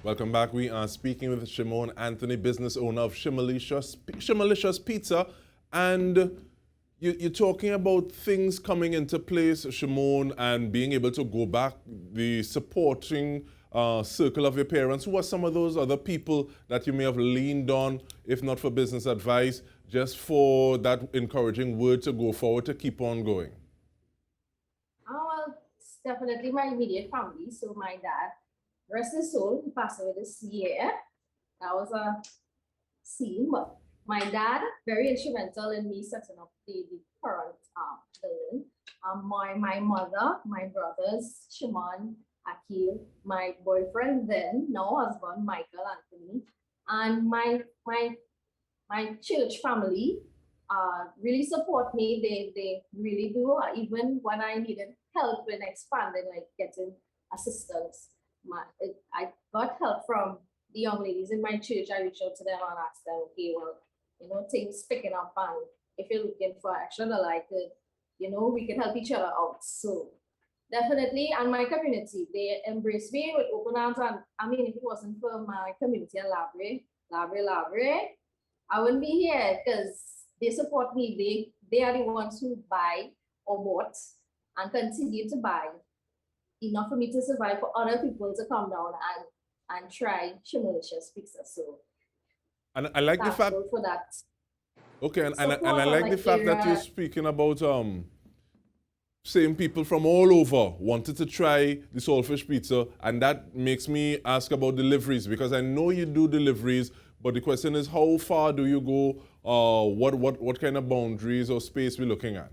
Welcome back. We are speaking with Shimone Anthony, business owner of Shimmerlicious Pizza. And you're talking about things coming into place, Shimone, and being able to go back, the supporting circle of your parents. Who are some of those other people that you may have leaned on, if not for business advice, just for that encouraging word to go forward, to keep on going? Well, it's definitely my immediate family. So my dad, rest his soul, he passed away this year. That was a scene, but my dad, very instrumental in me setting up the current building. My mother, my brothers, Shimon, Akil, my boyfriend then, now husband, Michael Anthony, and my church family really support me. They really do. Even when I needed help in expanding, like getting assistance, I got help from the young ladies in my church. I reached out to them and asked them, okay, well, things picking up, and if you're looking for extra dollar, I could, we can help each other out. So definitely, and my community, they embrace me with open arms. And I mean, if it wasn't for my community and Labre, I wouldn't be here because they support me. They are the ones who buy or bought and continue to buy enough for me to survive, for other people to come down and try Shimmerlicious Pizza. So And I like the fact, thankful for that okay, and support I on like the like fact that you're area. speaking about same people from all over wanted to try the Saltfish Pizza, and that makes me ask about deliveries, because I know you do deliveries, but the question is, how far do you go? What kind of boundaries or space we're looking at?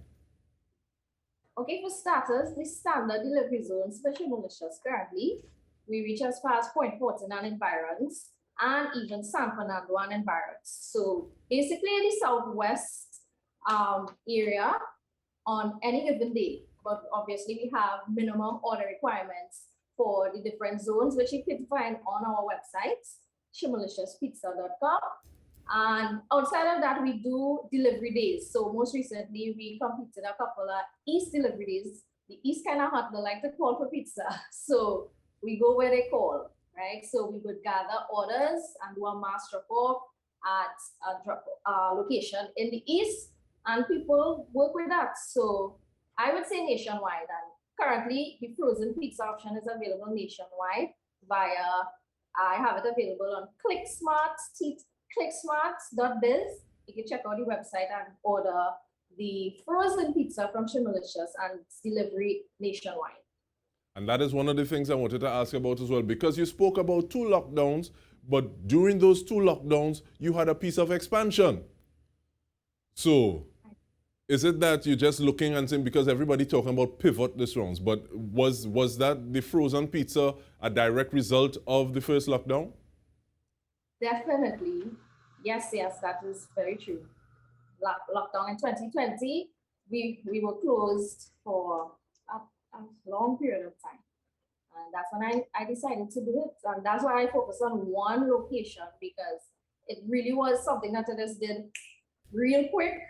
Okay, for starters, the standard delivery zones for Shimmerlicious currently, we reach as far as Point Fortin and environs, and even San Fernando and environs. So basically the southwest area on any given day. But obviously we have minimum order requirements for the different zones, which you can find on our website, shimmerliciouspizza.com. And outside of that, we do delivery days. So most recently, we completed a couple of East delivery days. The East kind of hot, they like to call for pizza. So we go where they call, right? So we would gather orders and do a mass drop off at a location in the East, and people work with that. So I would say nationwide. And currently, the frozen pizza option is available nationwide via, I have it available on clicksmart.biz. You can check out the website and order the frozen pizza from Shimmerlicious, and it's delivery nationwide. And that is one of the things I wanted to ask about as well, because you spoke about 2 lockdowns, but during those 2 lockdowns, you had a piece of expansion. So, is it that you're just looking and saying, because everybody talking about pivot this rounds, but was that the frozen pizza a direct result of the first lockdown? Definitely. Yes, that is very true. Lockdown in 2020, we were closed for a long period of time. And that's when I decided to do it. And that's why I focused on one location, because it really was something that I just did real quick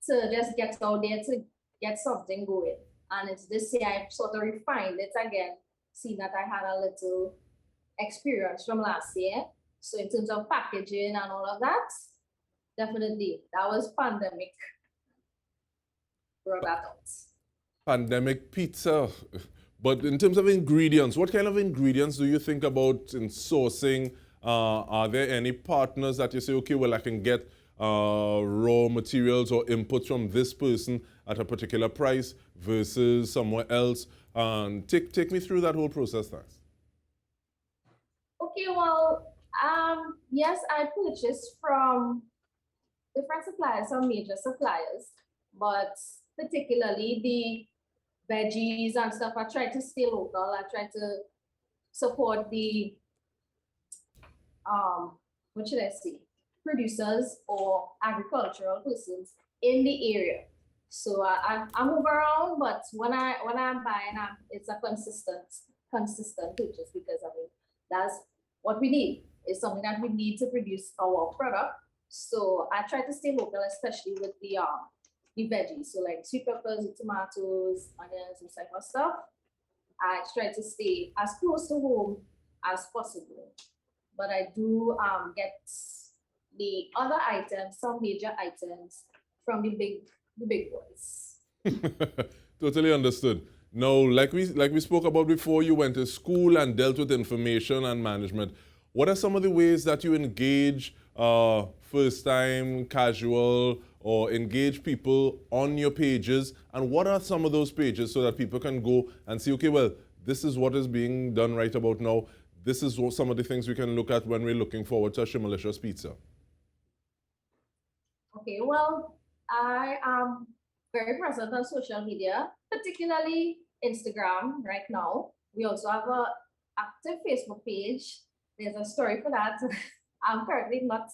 to just get out there to get something going. And it's this year I sort of refined it again, seeing that I had a little experience from last year. So in terms of packaging and all of that, definitely that was pandemic brought that out. Pandemic pizza. But in terms of ingredients, what kind of ingredients do you think about in sourcing? Are there any partners that you say, okay, well, I can get raw materials or inputs from this person at a particular price versus somewhere else? Take me through that whole process, thanks. Okay, well, yes, I purchased from different suppliers, some major suppliers, but particularly the veggies and stuff, I try to stay local. I try to support the what should I say, producers or agricultural persons in the area. So I move around, but when I'm buying, it's a consistent purchase, because I mean that's what we need. It's something that we need to produce our product. So I try to stay local, especially with the veggies. So like sweet peppers, tomatoes, onions, and type of stuff. I try to stay as close to home as possible. But I do get the other items, some major items from the big boys. Totally understood. Now, like we spoke about before, you went to school and dealt with information and management. What are some of the ways that you engage first time, casual, or engage people on your pages? And what are some of those pages so that people can go and see, okay, well, this is what is being done right about now. This is some of the things we can look at when we're looking forward to a Shimmerlicious Pizza. Okay, well, I am very present on social media, particularly Instagram right now. We also have an active Facebook page. There's a story for that. I'm currently not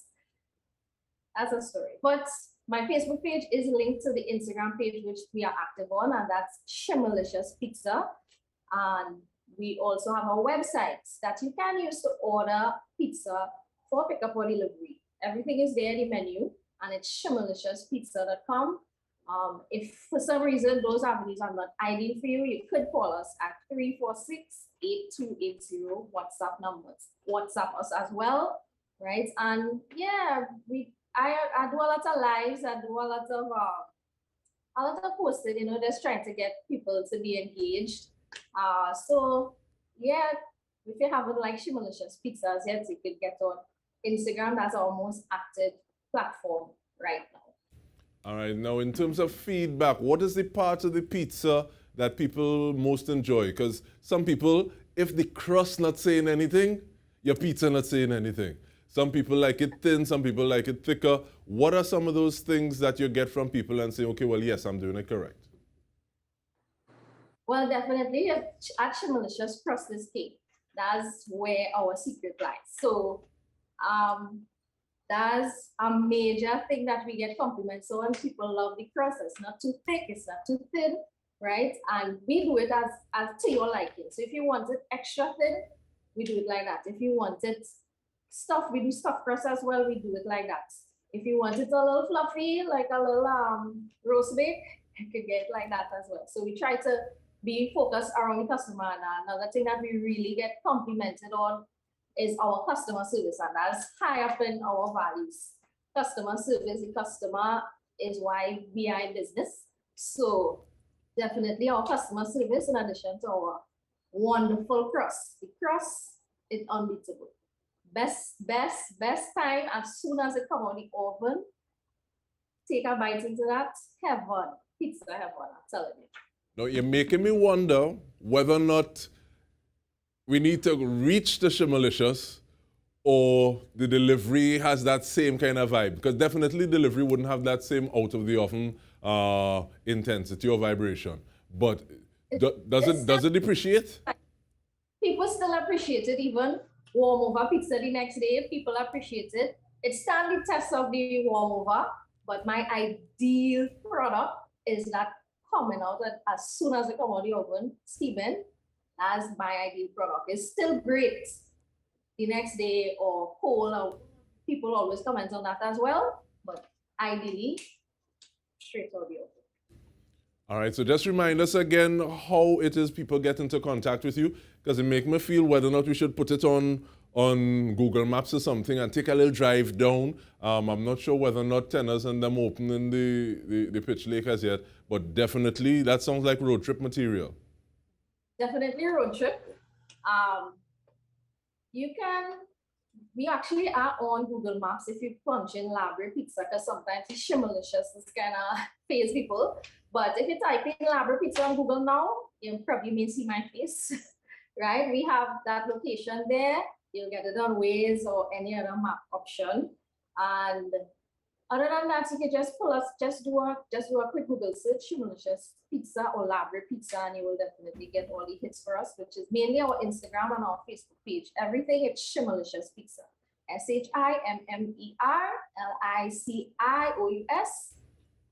as a story, but my Facebook page is linked to the Instagram page, which we are active on, and that's Shimmerlicious Pizza. And we also have a website that you can use to order pizza for pickup or delivery. Everything is there in the menu, and it's shimmerliciouspizza.com. If for some reason those avenues are not ideal for you, you could call us at 346-8280 WhatsApp numbers. WhatsApp us as well, right? And yeah, I do a lot of lives. I do a lot of posting, just trying to get people to be engaged. So yeah, if you haven't like Shimmerlicious Pizzas yet, you could get on Instagram. That's our most active platform right now. All right, now in terms of feedback, what is the part of the pizza that people most enjoy? Because some people, if the crust not saying anything, your pizza not saying anything. Some people like it thin, some people like it thicker. What are some of those things that you get from people and say, okay, well, yes, I'm doing it correct? Well, definitely at Shimmerlicious, crust is king. That's where our secret lies. So that's a major thing that we get compliments on. People love the crust. It's not too thick, it's not too thin, right? And we do it as to your liking. So if you want it extra thin, we do it like that. If you want it stuffed, we do stuffed crust as well. We do it like that. If you want it a little fluffy, like a little roast bake, you could get it like that as well. So we try to be focused around the customer. And another thing that we really get complimented on is our customer service, and that's high up in our values. Customer service, the customer is why we are in business. So definitely our customer service, in addition to our wonderful crust. The crust is unbeatable. Best time as soon as it come out the oven. Take a bite into that. Heaven. Pizza heaven, I'm telling you. Now you're making me wonder whether or not we need to reach the Shimmerlicious or the delivery has that same kind of vibe. Because definitely delivery wouldn't have that same out of the oven intensity or vibration. But does it appreciate? People still appreciate it, even warm over pizza the next day. People appreciate it. It stands the test of the warm over, but my ideal product is that coming out as soon as it comes out of the oven, steaming. As my ideal product. It's still great the next day or cold. People always comment on that as well, but ideally, straight out the oven. All right, so just remind us again how it is people get into contact with you, because it makes me feel whether or not we should put it on Google Maps or something and take a little drive down. I'm not sure whether or not Tenors and them opening the pitch lake as yet, but definitely that sounds like road trip Definitely a road trip. We actually are on Google Maps if you punch in Labre Pizza, because sometimes it's Shimmerlicious, it's kind of phase people. But if you type in Labre Pizza on Google now, you probably may see my face, right? We have that location there. You'll get it on Waze or any other map option. And other than that, you can just do a quick Google search, Shimmerlicious Pizza or Labre Pizza, and you will definitely get all the hits for us, which is mainly our Instagram and our Facebook page. Everything it's Shimmerlicious Pizza. SHIMMERLICIOUS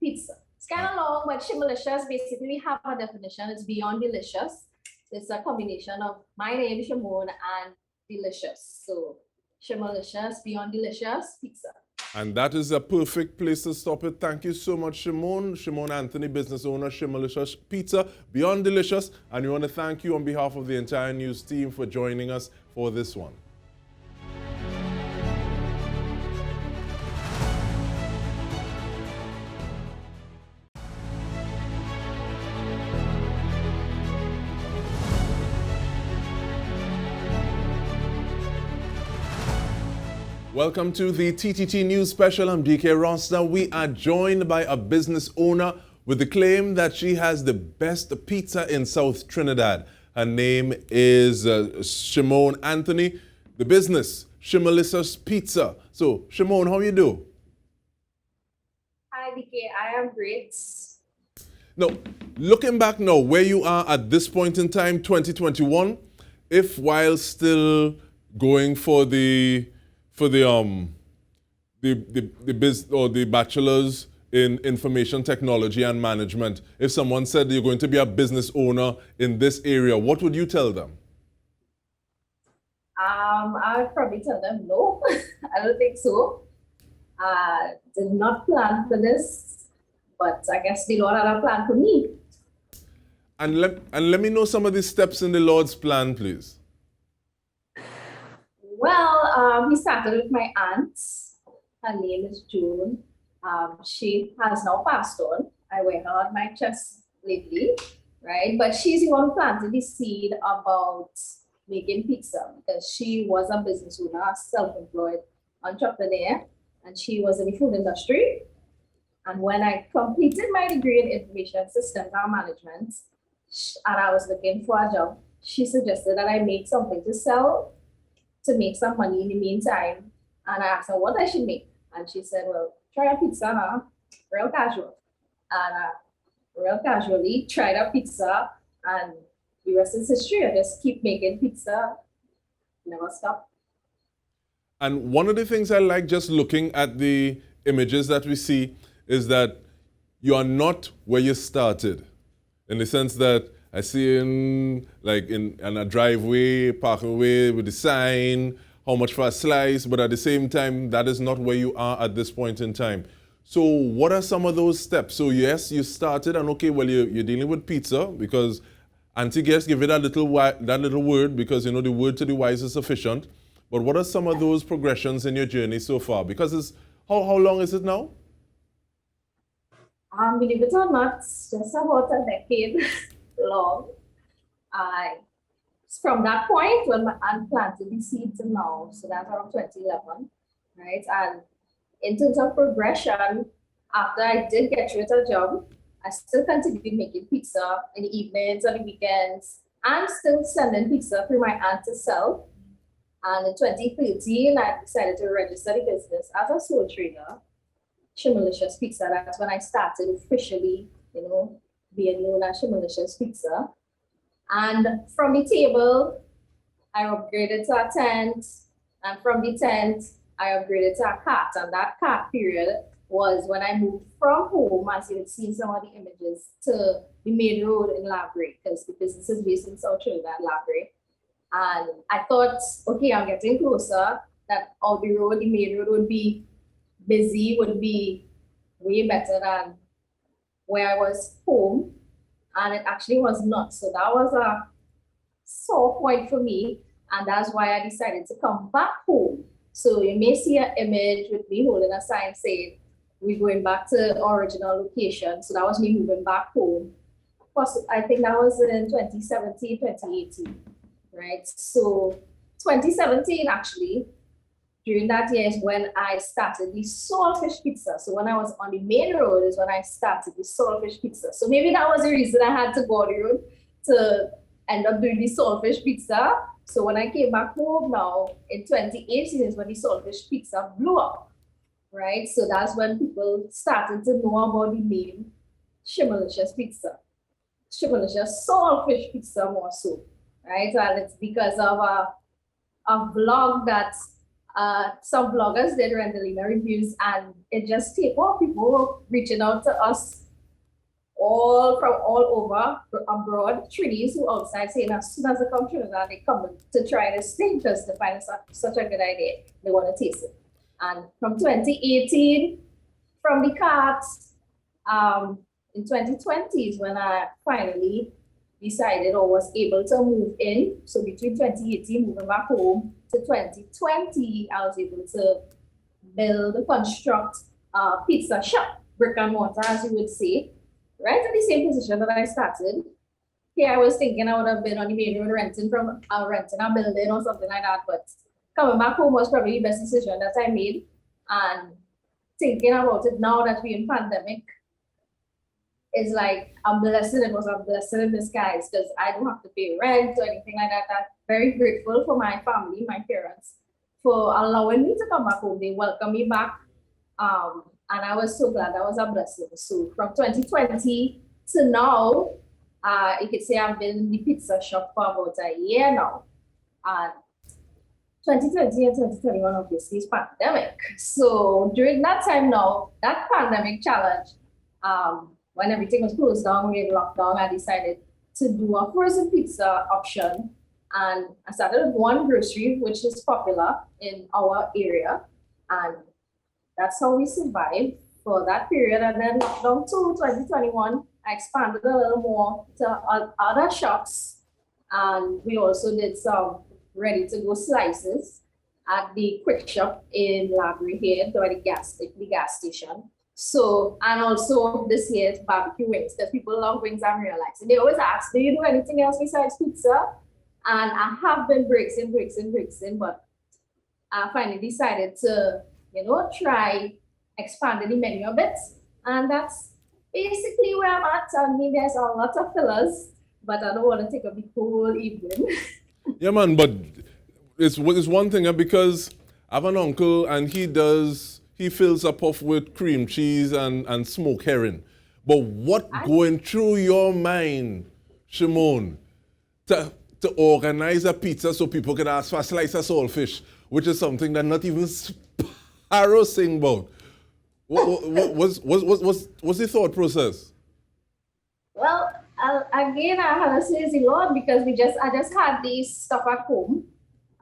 Pizza. It's kind of long, but Shimmerlicious, basically we have a definition. It's beyond delicious. It's a combination of my name, Shimone, and delicious. So Shimmerlicious, beyond delicious pizza. And that is a perfect place to stop it. Thank you so much, Shimone. Shimone Anthony, business owner, Shimmerlicious Pizza, Beyond Delicious. And we want to thank you on behalf of the entire news team for joining us for this one. Welcome to the TTT News Special. I'm DK Ross. Now we are joined by a business owner with the claim that she has the best pizza in South Trinidad. Her name is Shimone Anthony. The business, Shimmerlicious Pizza. So, Shimone, how you do? Hi, DK. I am great. Now, looking back now, where you are at this point in time, 2021, if while still going for the bachelor's in information technology and management, if someone said you're going to be a business owner in this area, what would you tell them? I would probably tell them no. I don't think so. Did not plan for this, but I guess the Lord had a plan for me. And let me know some of the steps in the Lord's plan, please. Well, we started with my aunt. Her name is June. She has now passed on. I wear her on my chest lately, right? But she's the one who planted the seed about making pizza because she was a business owner, self-employed entrepreneur, and she was in the food industry. And when I completed my degree in information systems and management, and I was looking for a job, she suggested that I make something to sell to make some money in the meantime. And I asked her what I should make. And she said, well, try a pizza, huh? Real casual. And real casually tried a pizza, and the rest is history. I just keep making pizza, never stop. And one of the things I like just looking at the images that we see is that you are not where you started, in the sense that I see in a driveway, parking away with the sign, how much for a slice, but at the same time, that is not where you are at this point in time. So what are some of those steps? So yes, you started, and okay, well, you're dealing with pizza, because Auntie Guest give it that little word, because, you know, the word to the wise is sufficient. But what are some of those progressions in your journey so far? Because how long is it now? Believe it or not, just about a decade long. From that point when my aunt planted the seeds to now, so that's around 2011, right? And in terms of progression, after I did get rid of a job, I still continued making pizza in the evenings and the weekends, and still sending pizza through my aunt to sell. And in 2013, I decided to register the business as a sole trader, Shimmerlicious Pizza. That's when I started officially, being known as Shimmerlicious Pizza. And from the table, I upgraded to a tent. And from the tent, I upgraded to a cart. And that cart period was when I moved from home, as you had seen some of the images, to the main road in Labre, because the business is based in Southern Trinidad, Labre. And I thought, okay, I'm getting closer, that on the road, the main road would be busy, would be way better than where I was home. And it actually was not. So that was a sore point for me. And that's why I decided to come back home. So you may see an image with me holding a sign saying, we're going back to original location. So that was me moving back home. I think that was in 2017, 2018, right? So 2017, actually, during that year is when I started the Saltfish Pizza. So when I was on the main road is when I started the Saltfish Pizza. So maybe that was the reason I had to go on the road to end up doing the Saltfish Pizza. So when I came back home now in 2018 is when the Saltfish Pizza blew up, right? So that's when people started to know about the name Shimmerlicious Pizza. Shimmerlicious Saltfish Pizza more so, right? And it's because of a vlog that some bloggers did Rendelina reviews, and it just take off. People were reaching out to us all from all over abroad, Trinis who outside saying as soon as they come to Trinidad, they come to try this thing because they find it such a good idea. They want to taste it. And from 2018, from the carts, in 2020 is when I finally decided or was able to move in. So between 2018, moving back home, to 2020, I was able to construct a pizza shop, brick and mortar, as you would say, right at the same position that I started. Here I was thinking I would have been on the main road renting a building or something like that, but coming back home was probably the best decision that I made. And thinking about it now that we're in pandemic is like a blessing. It was a blessing in disguise because I don't have to pay rent or anything like that. I'm very grateful for my family, my parents, for allowing me to come back home. They welcomed me back. And I was so glad. That was a blessing. So from 2020 to now, you could say I've been in the pizza shop for about a year now. And 2020 and 2021 obviously is pandemic. So during that time now, that pandemic challenge, when everything was closed down, we had lockdown, I decided to do a frozen pizza option. And I started with one grocery, which is popular in our area. And that's how we survived for that period. And then lockdown 2021, I expanded a little more to other shops. And we also did some ready-to-go slices at the quick shop in Library here, by the gas station. So, and also this year's barbecue wings, because people love wings, I'm realizing. They always ask, do you do anything else besides pizza? And I have been breaking, but I finally decided to, try expanding the menu a bit. And that's basically where I'm at. I mean, there's a lot of fillers, but I don't want to take up the whole evening. Yeah, man, but it's one thing because I have an uncle and he fills a puff with cream cheese and smoked herring. But what going through your mind, Shimone, to organize a pizza so people can ask for a slice of saltfish, which is something that not even Sparrow sing about. What's the thought process? Well, again, I had to say the Lord because I just had this stuff at home.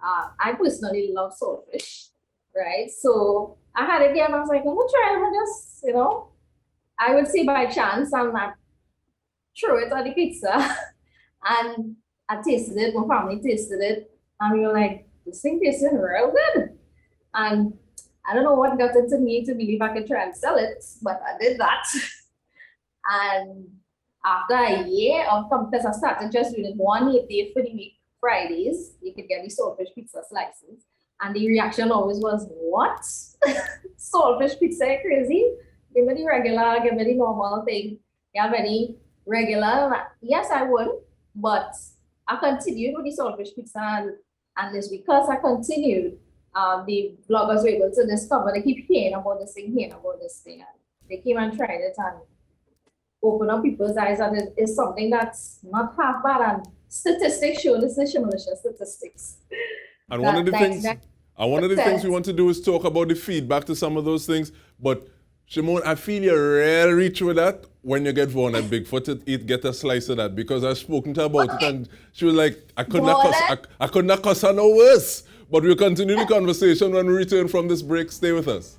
I personally love saltfish, right? So I had it there and I was like, I'm gonna try it and just, I would say by chance, and I threw it on the pizza and I tasted it, my family tasted it, and we were like, this thing tastes real good. And I don't know what got into me to believe I could try and sell it, but I did that. And after a year of because I started just doing it 1 day for the week, Fridays, you could get the saltfish pizza slices. And the reaction always was, what? Saltfish pizza, crazy? Give me the regular, give me the normal thing. You have any regular? Yes, I would. But I continued with the saltfish pizza. And it's because I continued, the bloggers were able to discover, they keep hearing about this thing. And they came and tried it and open up people's eyes that it is something that's not half bad. And statistics show this is Shimmerlicious statistics. And one of the things we want to do is talk about the feedback to some of those things. But Shimone, I feel you really reach with that when you get Vaughn at Bigfoot to get a slice of that, because I've spoken to her about it and she was like, I could not cuss her no worse. But we'll continue the conversation when we return from this break. Stay with us.